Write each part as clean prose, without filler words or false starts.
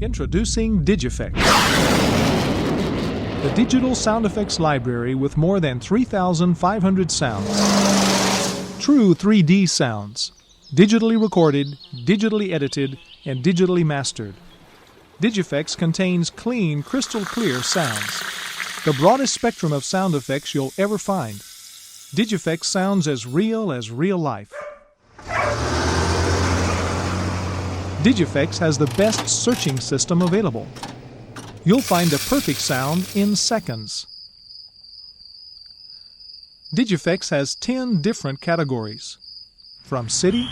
Introducing Digiffects, the digital sound effects library with more than 3,500 sounds. True 3D sounds, digitally recorded, digitally edited, and digitally mastered. Digiffects contains clean, crystal clear sounds, the broadest spectrum of sound effects you'll ever find. Digiffects sounds as real life. Digiffects has the best searching system available. You'll find the perfect sound in seconds. Digiffects has 10 different categories, from city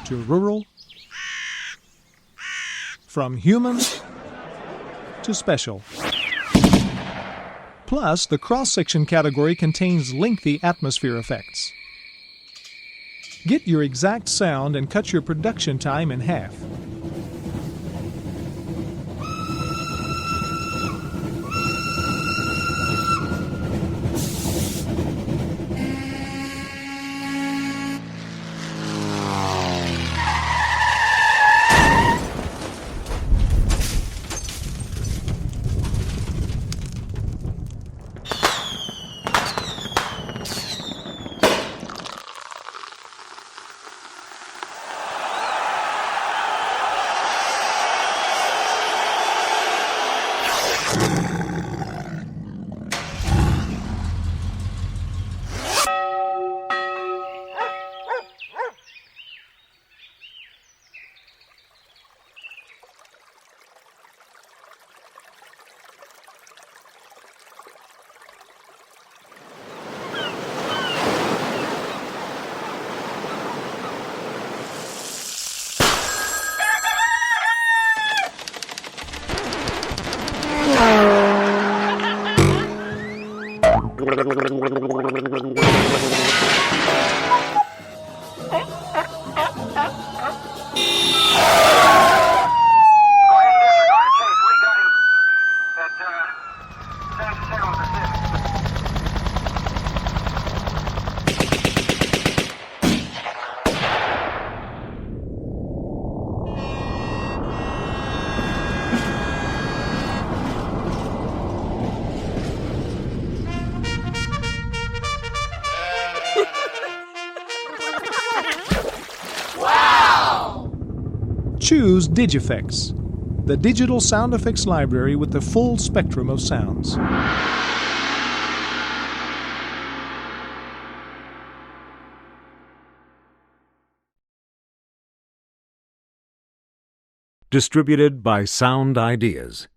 to rural, from human to special. Plus, the cross-section category contains lengthy atmosphere effects. Get your exact sound and cut your production time in half. Choose Digiffects, the digital sound effects library with the full spectrum of sounds. Distributed by Sound Ideas.